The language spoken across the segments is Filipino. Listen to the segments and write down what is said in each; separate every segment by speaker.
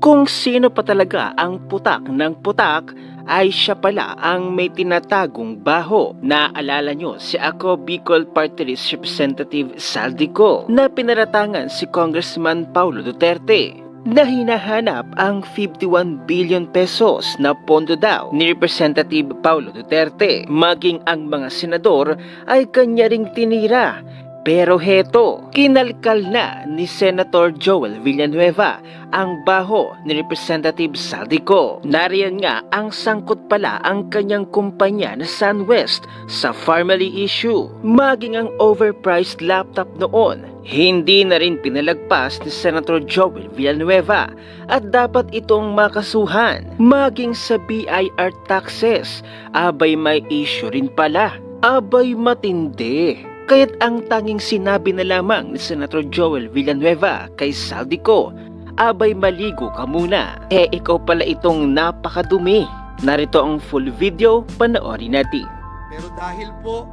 Speaker 1: Kung sino pa talaga ang putak ng putak, ay siya pala ang may tinatagong baho. Naalala nyo si Ako Bicol Party List Representative Saldico na pinaratangan si Congressman Paulo Duterte na hinahanap ang 51 billion pesos na pondo daw ni Representative Paulo Duterte. Maging ang mga senador ay kanya ring tinira. Pero heto, kinalkal na ni Senator Joel Villanueva ang baho ni Representative Saldico. Nariyan nga ang sangkot pala ang kanyang kumpanya na SunWest sa Farmally issue. Maging ang overpriced laptop noon, hindi na rin pinalagpas ni Senator Joel Villanueva at dapat itong makasuhan. Maging sa BIR taxes, abay may issue rin pala. Abay matindi. Kaya't ang tanging sinabi na lamang ni Senator Joel Villanueva kay Saldico, abay maligo ka muna. Ikaw pala itong napakadumi. Narito ang full video, panoorin natin.
Speaker 2: Pero dahil po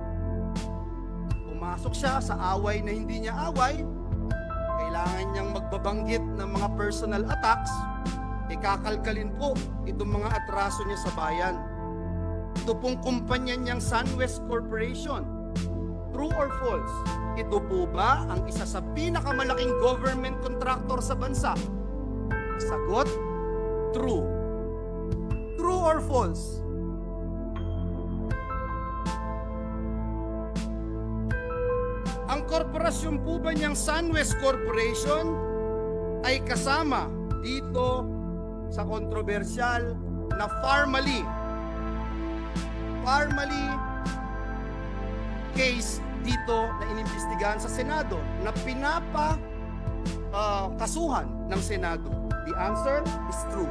Speaker 2: pumasok siya sa away na hindi niya away, kailangan niyang magbabanggit ng mga personal attacks, kakalkalin po itong mga atraso niya sa bayan. Ito pong kumpanya niyang SunWest Corporation. True or false? Ito po ba ang isa sa pinakamalaking government contractor sa bansa? Sagot, true. True or false? Ang korporasyon po ba niyang SunWest Corporation ay kasama dito sa kontrobersyal na Farmally case dito na inimbestigahan sa Senado na kasuhan ng Senado? The answer is true.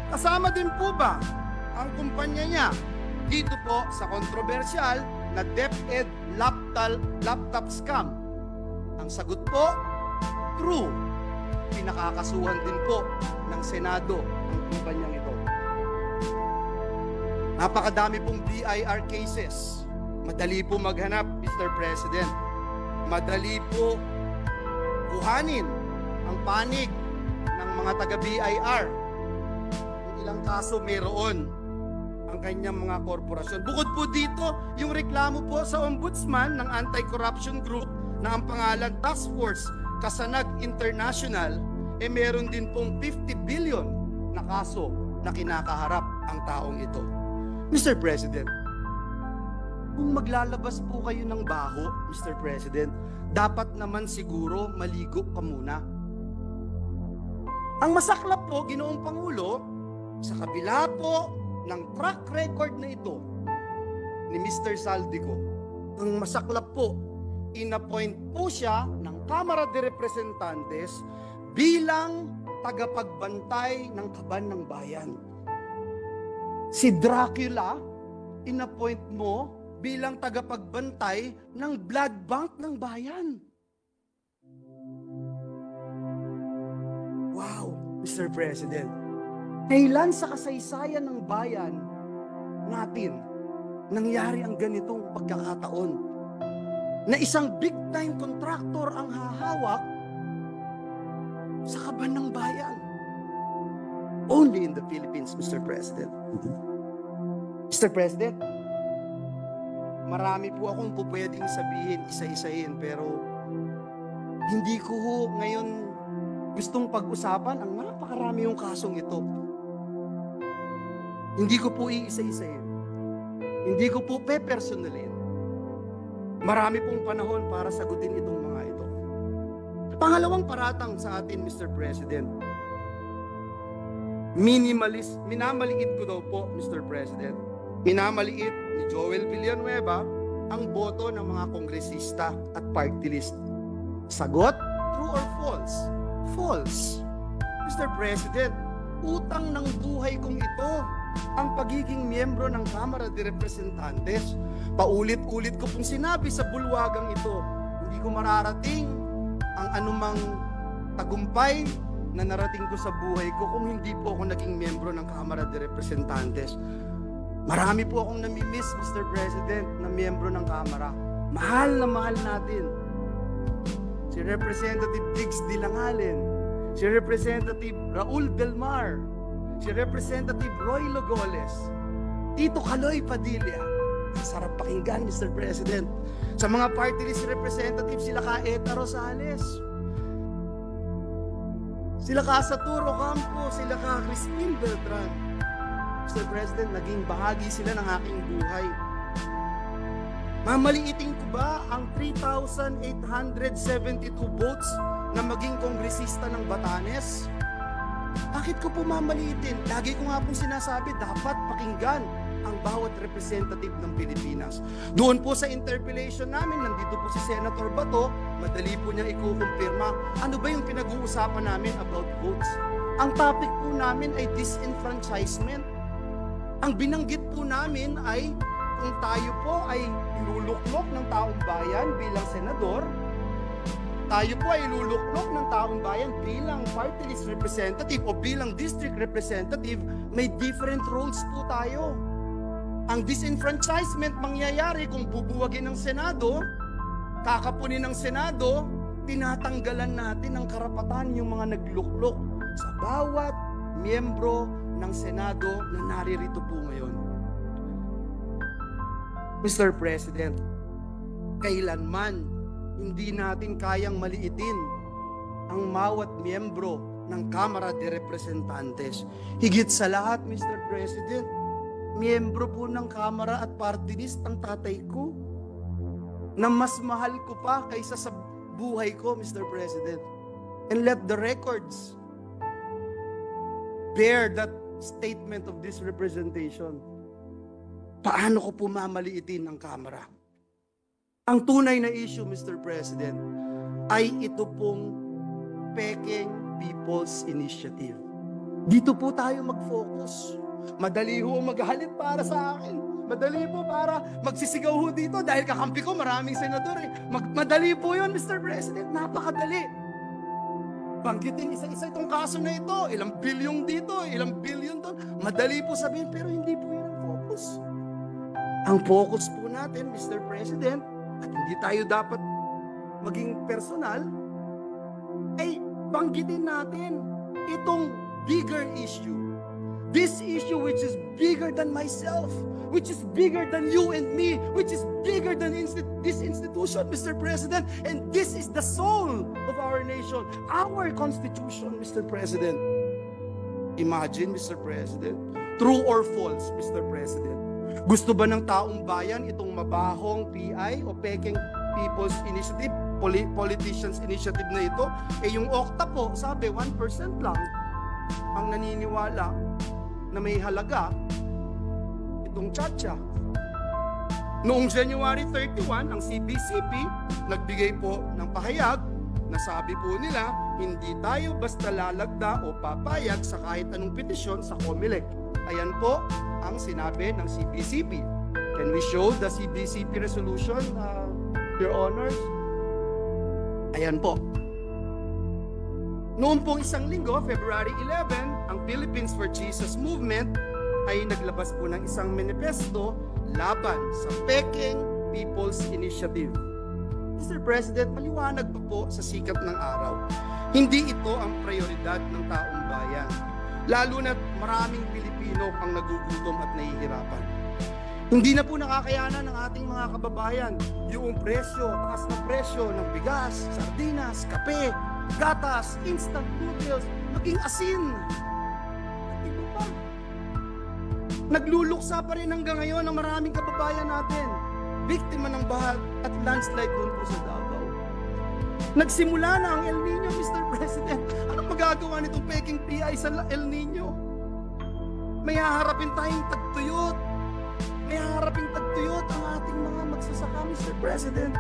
Speaker 2: Kasama din po ba ang kumpanya niya dito po sa kontrobersyal na DepEd laptop scam? Ang sagot po, true. Pinakakasuhan din po ng Senado ang kumpanyang ito. Napakadami pong BIR cases. Madali po maghanap, Mr. President. Madali po kuhanin ang panig ng mga taga-BIR. Kung ilang kaso meron ang kanyang mga korporasyon. Bukod po dito, yung reklamo po sa ombudsman ng anti-corruption group na ang pangalan Task Force Kasanag International, meron din pong 50 billion na kaso na kinakaharap ang taong ito. Mr. President, kung maglalabas po kayo ng baho, Mr. President, dapat naman siguro maligo ka muna. Ang masaklap po, Ginoong Pangulo, sa kabila po ng track record na ito ni Mr. Saldico, ang masaklap po, inappoint po siya ng Kamara de Representantes bilang tagapagbantay ng kaban ng bayan. Si Dracula, inappoint mo bilang tagapagbantay ng blood bank ng bayan. Wow, Mr. President. Kailan sa kasaysayan ng bayan natin nangyari ang ganitong pagkakataon na isang big-time contractor ang hahawak sa kaban ng bayan? Only in the Philippines, Mr. President. Mr. President, marami po akong pwedeng sabihin, isa-isahin, pero hindi ko ngayon gustong pag-usapan ang napakarami yung kasong ito. Hindi ko po iisa-isahin. Hindi ko po pe-personalin. Marami pong panahon para sagutin itong mga ito. Pangalawang paratang sa atin, Mr. President, minamaliit ko daw po, Mr. President, minamaliit ni Joel Villanueva ang boto ng mga kongresista at party list. Sagot, true or false? False. Mr. President, utang ng buhay kong ito ang pagiging miyembro ng Kamara de Representantes. Paulit-ulit ko pong sinabi sa bulwagang ito, hindi ko mararating ang anumang tagumpay na narating ko sa buhay ko kung hindi po ako naging miyembro ng Kamara de Representantes. Marami po akong namimiss, Mr. President, na miyembro ng Kamara. Mahal na mahal natin si Representative Diggs Dilangalin, si Representative Raul Belmar, si Representative Roy Logoles, Tito Kaloy Padilla. Sarap pakinggan, Mr. President. Sa mga party list representative, sila ka Eta Rosales, sila ka Saturo Campo, sila ka Crispin Beltran. Mr. President, naging bahagi sila ng aking buhay. Mamaliitin ko ba ang 3,872 votes na maging kongresista ng Batanes? Bakit ko po mamaliitin? Lagi ko nga pong sinasabi, dapat pakinggan ang bawat representative ng Pilipinas. Doon po sa interpellation namin, nandito po si Senator Bato, madali po niya ikukumpirma, ano ba yung pinag-uusapan namin about votes? Ang topic po namin ay disenfranchisement. Ang binanggit po namin ay kung tayo po ay iluluklok ng taong bayan bilang senador, tayo po ay iluluklok ng taong bayan bilang party list representative o bilang district representative, may different roles po tayo. Ang disenfranchisement mangyayari kung bubuwagin ng Senado, kakapunin ng Senado, tinatanggalan natin ng karapatan yung mga nagluklok sa bawat miyembro ng Senado na naririto po ngayon. Mr. President, kailanman hindi natin kayang maliitin ang bawat miyembro ng Kamara de Representantes. Higit sa lahat, Mr. President, miyembro po ng Kamara at party list ang tatay ko na mas mahal ko pa kaysa sa buhay ko, Mr. President. And let the records bear that statement of this representation. Paano ko po mamaliitin ang Kamara? Ang tunay na issue, Mr. President, ay ito pong Peking People's Initiative. Dito po tayo mag-focus. Madali ho maghalit para sa akin. Madali po para magsisigaw ho dito dahil kakampi ko maraming senador eh. Madali po yun, Mr. President. Napakadali. Banggitin isa-isa itong kaso na ito. Ilang bilyong dito, ilang bilyon doon. Madali po sabihin, pero hindi po yun ang focus. Ang focus po natin, Mr. President, at hindi tayo dapat maging personal, ay banggitin natin itong bigger issue. This issue which is bigger than myself, which is bigger than you and me, which is bigger than this institution, Mr. President, and this is the soul of our nation, our Constitution, Mr. President. Imagine, Mr. President, true or false, Mr. President, gusto ba ng taong bayan itong mabahong PI o Peking People's Initiative, Politicians Initiative na ito? Eh yung OCTA po, sabi 1% lang ang naniniwala na may halaga itong tchatcha. Noong January 31, ang CBCP nagbigay po ng pahayag na sabi po nila, hindi tayo basta lalagda o papayag sa kahit anong petisyon sa COMELEC. Ayan po ang sinabi ng CBCP. Can we show the CBCP resolution, Your Honors? Ayan po. Noong pong isang linggo, February 11, ang Philippines for Jesus Movement ay naglabas po ng isang manifesto laban sa Peking People's Initiative. Mr. President, maliwanag po sa sikat ng araw. Hindi ito ang prioridad ng taong bayan. Lalo na't maraming Pilipino ang nagugutom at nahihirapan. Hindi na po nakakayanan ng ating mga kababayan yung presyo, taas na presyo ng bigas, sardinas, kape, gatas, instant noodles, maging asin. At iba pa. Nagluluksa pa rin hanggang ngayon ang maraming kababayan natin. Biktima ng baha at landslide doon po sa Davao. Nagsimula na ang El Nino, Mr. President. Anong magagawa nitong Peking PI sa El Nino? May haharapin tayong tagtuyot. May haharapin tagtuyot ang ating mga magsasaka, Mr. President.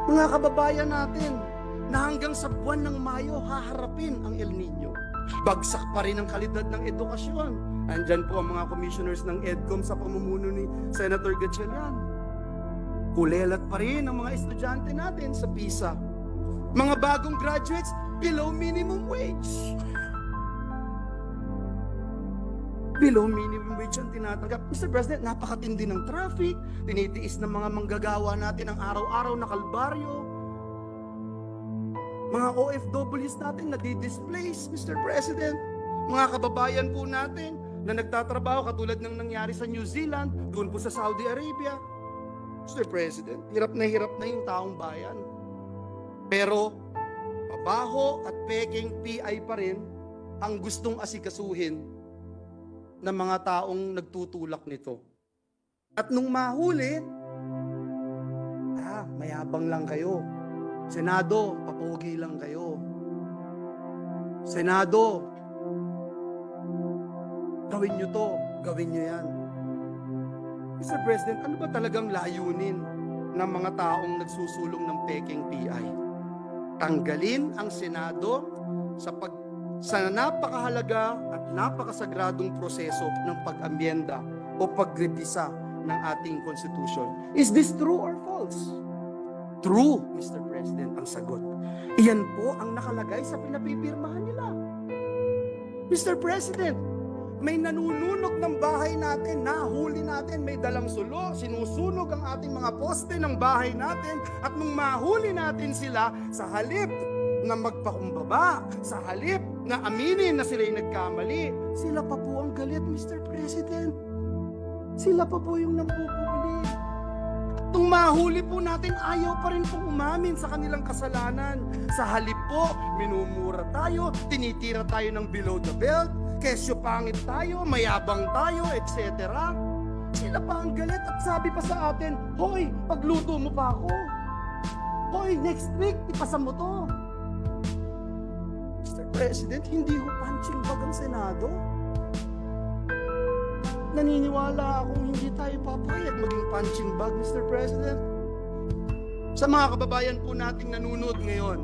Speaker 2: Mga kababayan natin, na hanggang sa buwan ng Mayo haharapin ang El Nino. Bagsak pa rin ang kalidad ng edukasyon. Andyan po ang mga commissioners ng EDCOM sa pamumuno ni Senator Gatchalian. Kulelat pa rin ang mga estudyante natin sa PISA. Mga bagong graduates, below minimum wage. Below minimum wage ang tinatanggap. Mr. President, napakatindi ng traffic, tinitiis ng mga manggagawa natin ang araw-araw na kalbaryo. Mga OFWs natin na di-displace, Mr. President. Mga kababayan po natin na nagtatrabaho katulad ng nangyari sa New Zealand, doon po sa Saudi Arabia. Mr. President, hirap na yung taong bayan. Pero, mabaho at peking PI pa rin ang gustong asikasuhin ng mga taong nagtutulak nito. At nung mahuli, mayabang lang kayo. Senado, papogi lang kayo. Senado, gawin nyo to, gawin nyo yan. Mr. President, ano ba talagang layunin ng mga taong nagsusulong ng peking PI? Tanggalin ang Senado sa napakahalaga at napakasagradong proseso ng pag-amyenda o pagrevisa ng ating Constitution. Is this true or false? True, Mr. President, ang sagot. Iyan po ang nakalagay sa pinapipirmahan nila. Mr. President, may nanununog ng bahay natin, nahuli natin, may dalang sulo, sinusunog ang ating mga poste ng bahay natin, at nung mahuli natin sila, sa halip na magpakumbaba, sa halip na aminin na sila'y nagkamali, sila pa po ang galit, Mr. President. Sila pa po yung nambubuli. Nung mahuli po natin, ayaw pa rin pong umamin sa kanilang kasalanan. Sa halip po, minumura tayo, tinitira tayo ng below the belt, kesyo pangit tayo, mayabang tayo, etc. Sila pa ang galit at sabi pa sa atin, hoy, pagluto mo pa ako. Hoy, next week, ipasa mo to. Mr. President, hindi ho punching bag ang Senado. Naniniwala akong hindi tayo papayag maging punching bag, Mr. President. Sa mga kababayan po nating nanonood ngayon,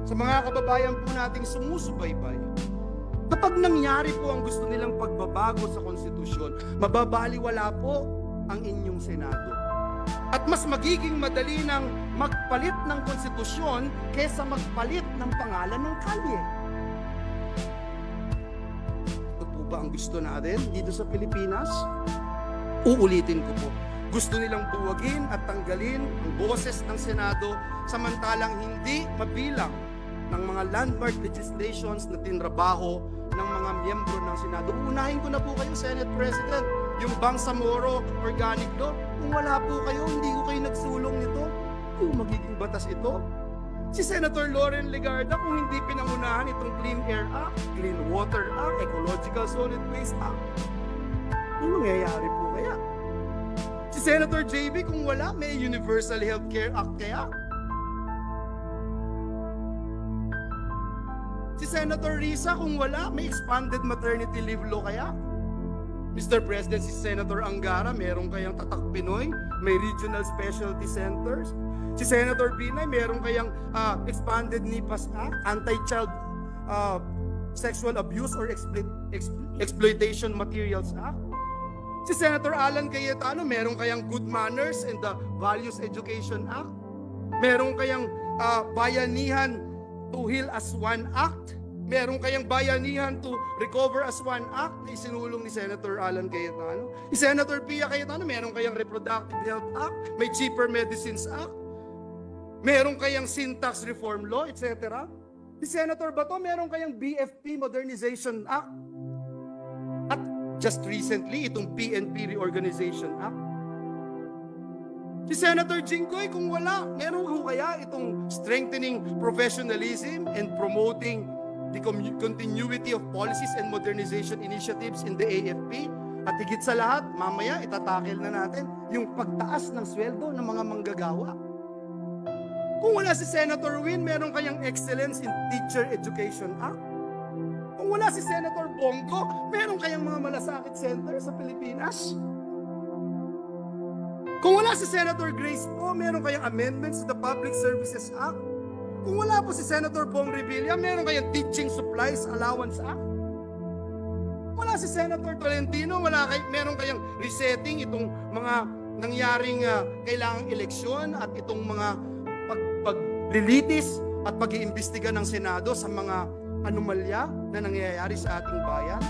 Speaker 2: sa mga kababayan po nating sumusubaybay, kapag nangyari po ang gusto nilang pagbabago sa konstitusyon, mababaliwala po ang inyong Senado. At mas magiging madali ng magpalit ng konstitusyon kaysa magpalit ng pangalan ng kalye. Ba ang gusto natin dito sa Pilipinas? Uulitin ko po. Gusto nilang buwagin at tanggalin ang boses ng Senado samantalang hindi mabilang ng mga landmark legislations na tinrabaho ng mga miyembro ng Senado. Unahin ko na po kayo, Senate President, yung Bangsamoro Organic Law. Kung wala po kayo, hindi ko kayo nagsulong nito, yung magiging batas ito. Si Senator Loren Legarda, kung hindi pinangunahan itong Clean Air Act, Clean Water Act, Ecological Solid Waste Act, ano mangyayari po kaya? Si Senator JB, kung wala, may Universal Healthcare Act kaya? Si Senator Risa, kung wala, may Expanded Maternity Leave Law kaya? Mr. President, si Senator Angara, meron kayang Tatak Pinoy, may Regional Specialty Centers. Si Senator Binay, meron kayang Expanded NIPAS Act, Anti-Child Sexual Abuse or Exploitation Materials Act. Si Senator Alan Cayetano, meron kayang Good Manners and the Values Education Act. Meron kayang Bayanihan to Heal as One Act. Meron kayang Bayanihan to Recover as One Act na isinulong ni Senator Alan Cayetano. Si Senator Pia Cayetano, meron kayang Reproductive Health Act, may Cheaper Medicines Act. Meron kayang Sin-Tax Reform Law, etc. Si Senator Bato, meron kayang BFP Modernization Act. At just recently, itong PNP Reorganization Act. Si Senator Jinggoy, kung wala, meron ko kaya itong Strengthening Professionalism and Promoting the Continuity of Policies and Modernization Initiatives in the AFP. At higit sa lahat, mamaya itatakil na natin yung pagtaas ng sweldo ng mga manggagawa. Kung wala si Senator Win, meron kayang Excellence in Teacher Education Act. Kung wala si Senator Bongo, meron kayang mga malasakit center sa Pilipinas. Kung wala si Senator Grace Po, meron kayang amendments to the Public Services Act. Kung wala po si Senator Bong Revilla, meron kayang Teaching Supplies Allowance Act. Wala si Senator Tolentino, meron kayang resetting itong mga nangyaring kailangang eleksyon at itong mga paglilitis at pag-iimbestiga ng Senado sa mga anomalya na nangyayari sa ating bayan.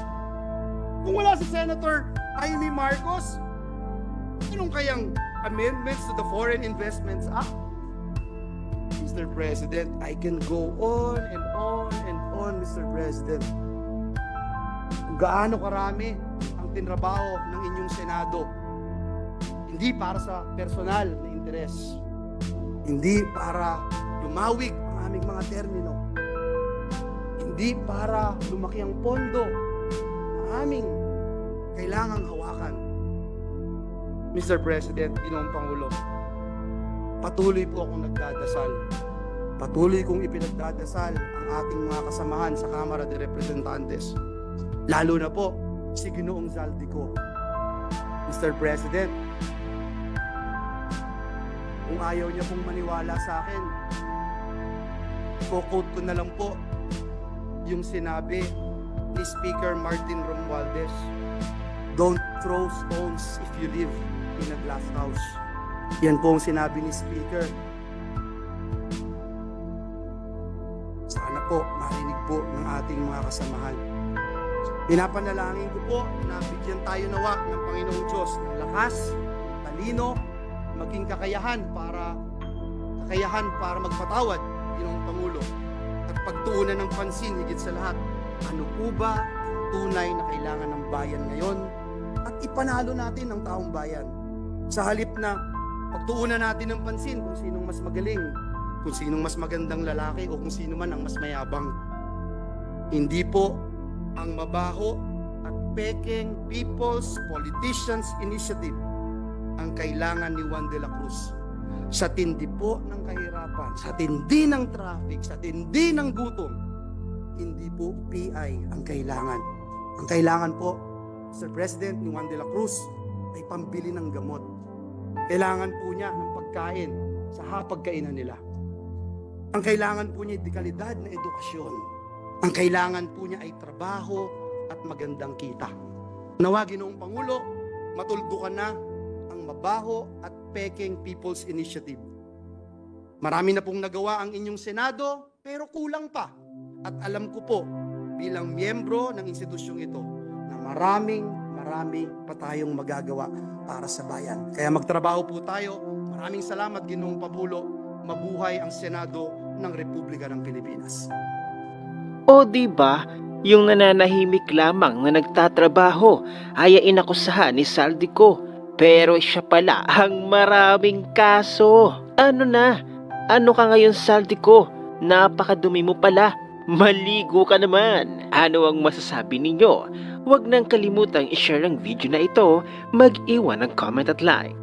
Speaker 2: Kung wala si Senator Amy Marcos, anong kayang amendments to the Foreign Investments Act? Mr. President. I can go on and on and on, Mr. President. Kung gaano karami ang tinrabaho ng inyong Senado. Hindi para sa personal na interes. Hindi para lumawig ang aming mga termino. Hindi para lumaki ang pondo na aming kailangang hawakan. Mr. President, Ginoong Pangulo, patuloy po akong nagdadasal. Patuloy kong ipinagdadasal ang ating mga kasamahan sa Kamara de Representantes. Lalo na po si Ginoong Zaldico. Mr. President, kung ayaw niya pong maniwala sa akin, quote ko na lang po yung sinabi ni Speaker Martin Romualdez. Don't throw stones if you live in a glass house. Yan po ang sinabi ni Speaker. Sana po marinig po ng ating mga kasamahan. Pinapanalangin ko po na bigyan tayo nawa ng Panginoong Diyos ng lakas, talino, maging kakayahan para magpatawad, Ginoong Pangulo, at pagtuunan ng pansin higit sa lahat. Ano po ba ang tunay na kailangan ng bayan ngayon? At ipanalo natin ang taong bayan. Sa halip na pagtuunan natin ng pansin kung sinong mas magaling, kung sinong mas magandang lalaki o kung sino man ang mas mayabang. Hindi po ang mabaho at pekeng People's Politicians Initiative ang kailangan ni Juan de la Cruz. Sa tindi po ng kahirapan, sa tindi ng traffic, sa tindi ng gutom, hindi po PI ang kailangan. Ang kailangan po, Mr. President, ni Juan de la Cruz ay pambili ng gamot. Kailangan po niya ng pagkain sa hapagkainan nila. Ang kailangan po niya ay dekalidad na edukasyon. Ang kailangan po niya ay trabaho at magandang kita. Nawa, Ginoong Pangulo, matuldukan na ang mabaho at peking People's Initiative. Marami na pong nagawa ang inyong Senado, pero kulang pa. At alam ko po, bilang miyembro ng institusyong ito, na marami pa tayong magagawa para sa bayan. Kaya magtrabaho po tayo. Maraming salamat, Ginoong Pangulo. Mabuhay ang Senado ng Republika ng Pilipinas.
Speaker 1: O di ba, yung nananahimik lamang na nagtatrabaho ay inakusahan ni Zaldico, pero siya pala ang maraming kaso. Ano na? Ano ka ngayon, Zaldico? Napakadumi mo pala. Maligo ka naman. Ano ang masasabi ninyo? Huwag nang kalimutang i-share ang video na ito, mag-iwan ng comment at like.